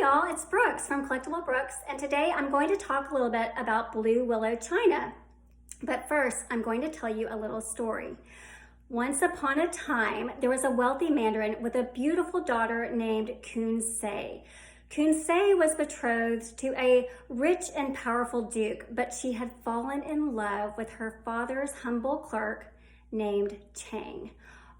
y'all, it's Brooks from Collectible Brooks, and today I'm going to talk a little bit about Blue Willow China. But first, I'm going to tell you a little story. Once upon a time, there was a wealthy mandarin with a beautiful daughter named Kun Se. Kun Se was betrothed to a rich and powerful duke, but she had fallen in love with her father's humble clerk named Chang.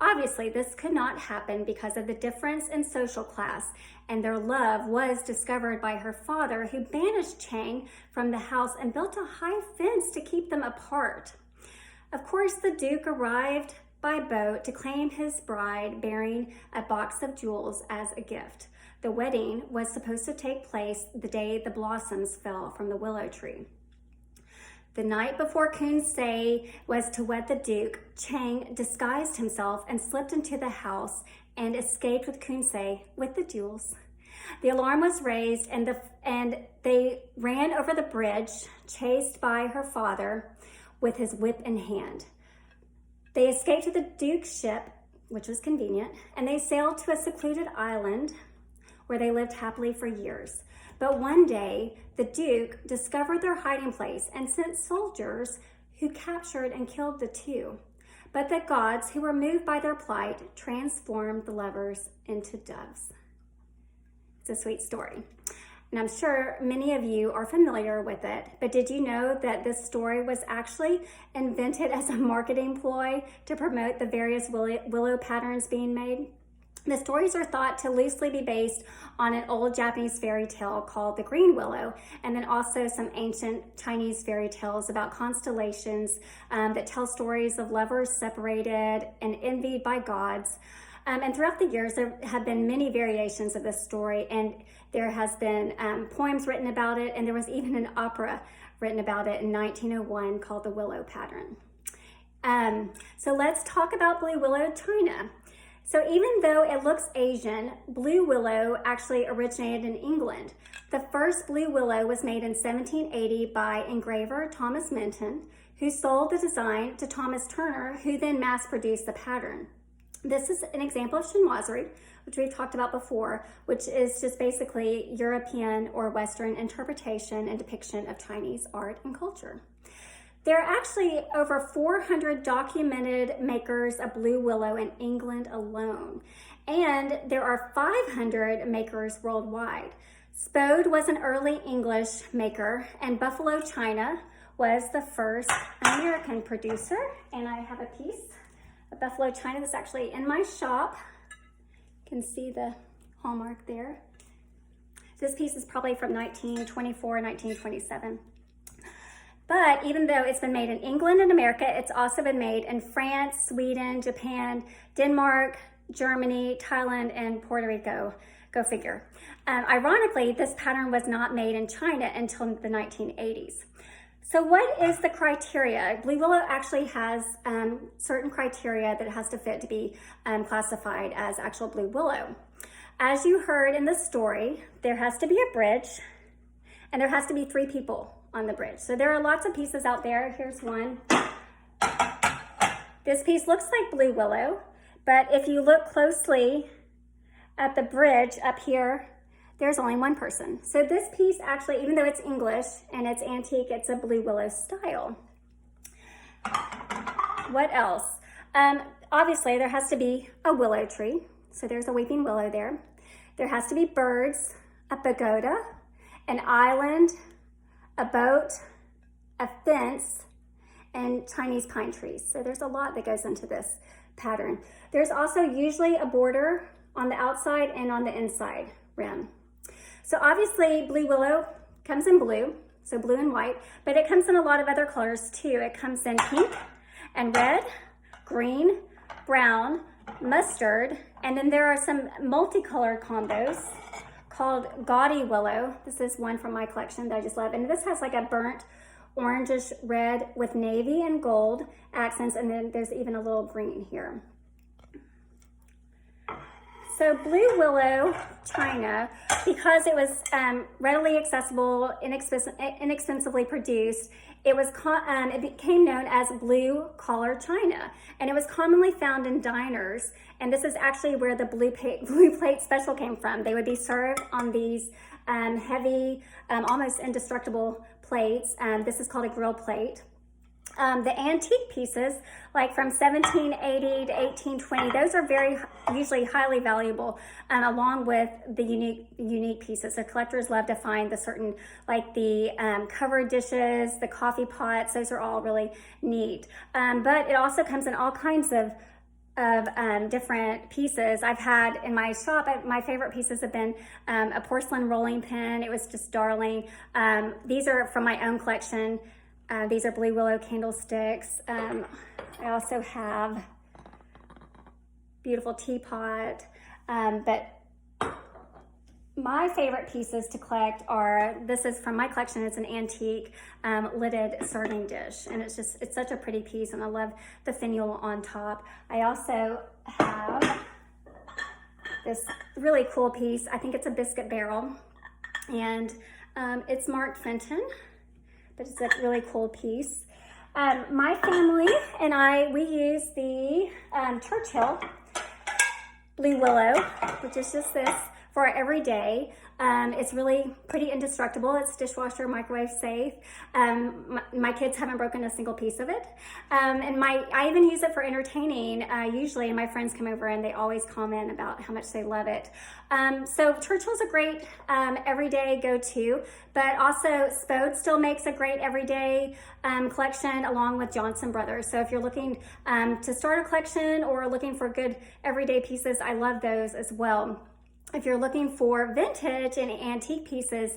Obviously, this could not happen because of the difference in social class, and their love was discovered by her father, who banished Chang from the house and built a high fence to keep them apart. Of course, the Duke arrived by boat to claim his bride, bearing a box of jewels as a gift. The wedding was supposed to take place the day the blossoms fell from the willow tree. The night before Kun Se was to wed the Duke, Chang disguised himself and slipped into the house and escaped with Kun Se with the jewels. The alarm was raised and they ran over the bridge, chased by her father with his whip in hand. They escaped to the Duke's ship, which was convenient, and they sailed to a secluded island where they lived happily for years. But one day, the Duke discovered their hiding place and sent soldiers who captured and killed the two. But the gods, who were moved by their plight, transformed the lovers into doves. It's a sweet story. And I'm sure many of you are familiar with it, but did you know that this story was actually invented as a marketing ploy to promote the various willow patterns being made? The stories are thought to loosely be based on an old Japanese fairy tale called the Green Willow, and then also some ancient Chinese fairy tales about constellations that tell stories of lovers separated and envied by gods. And throughout the years, there have been many variations of this story, and there has been poems written about it, and there was even an opera written about it in 1901 called The Willow Pattern. So let's talk about Blue Willow China. So even though it looks Asian, Blue Willow actually originated in England. The first Blue Willow was made in 1780 by engraver Thomas Minton, who sold the design to Thomas Turner, who then mass-produced the pattern. This is an example of chinoiserie, which we've talked about before, which is just basically European or Western interpretation and depiction of Chinese art and culture. There are actually over 400 documented makers of Blue Willow in England alone, and there are 500 makers worldwide. Spode was an early English maker, and Buffalo China was the first American producer, and I have a piece of Buffalo China that's actually in my shop. You can see the hallmark there. This piece is probably from 1924, 1927. But even though it's been made in England and America, it's also been made in France, Sweden, Japan, Denmark, Germany, Thailand, and Puerto Rico. Go figure. Ironically, this pattern was not made in China until the 1980s. So what is the criteria? Blue Willow actually has certain criteria that it has to fit to be classified as actual Blue Willow. As you heard in the story, there has to be a bridge, and there has to be 3 people on the bridge. So there are lots of pieces out there. Here's one. This piece looks like Blue Willow, but if you look closely at the bridge up here, there's only one person. So this piece actually, even though it's English and it's antique, it's a Blue Willow style. What else? Obviously, there has to be a willow tree. So there's a weeping willow there. There has to be birds, a pagoda, an island, a boat, a fence, and Chinese pine trees. So there's a lot that goes into this pattern. There's also usually a border on the outside and on the inside rim. So obviously Blue Willow comes in blue, so blue and white, but it comes in a lot of other colors too. It comes in pink and red, green, brown, mustard, and then there are some multicolored combos called Gaudy Willow. This is one from my collection that I just love. And this has like a burnt orangish red with navy and gold accents, and then there's even a little green here. So Blue Willow China, because it was readily accessible, inexpensively produced, it became known as blue collar china, and it was commonly found in diners. And this is actually where the blue plate special came from. They would be served on these heavy, almost indestructible plates. This is called a grill plate. The antique pieces, like from 1780 to 1820, those are usually highly valuable, along with the unique pieces. So collectors love to find the certain, like the covered dishes, the coffee pots. Those are all really neat. But it also comes in all kinds of different pieces. I've had in my shop, my favorite pieces have been a porcelain rolling pin. It was just darling. These are from my own collection. These are Blue Willow candlesticks. I also have beautiful teapot. But my favorite pieces to collect are, this is from my collection, it's an antique lidded serving dish. And it's such a pretty piece, and I love the finial on top. I also have this really cool piece. I think it's a biscuit barrel, and it's marked Fenton, but it's a really cool piece. My family and I, we use the Churchill Blue Willow, which is just this, for our everyday. It's really pretty indestructible. It's dishwasher, microwave safe. My kids haven't broken a single piece of it. And I even use it for entertaining. Usually my friends come over and they always comment about how much they love it. So Churchill's a great everyday go-to, but also Spode still makes a great everyday collection, along with Johnson Brothers. So if you're looking to start a collection or looking for good everyday pieces, I love those as well. If you're looking for vintage and antique pieces,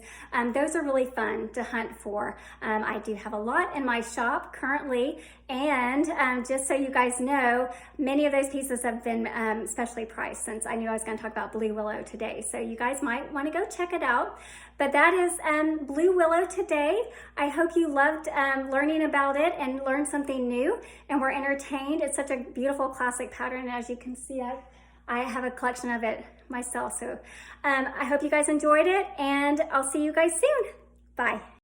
those are really fun to hunt for. I do have a lot in my shop currently, and just so you guys know, many of those pieces have been specially priced, since I knew I was going to talk about Blue Willow today. So you guys might want to go check it out. But that is Blue Willow today. I hope you loved learning about it and learned something new and were entertained. It's such a beautiful classic pattern. As you can see, I have a collection of it myself. So I hope you guys enjoyed it, and I'll see you guys soon. Bye.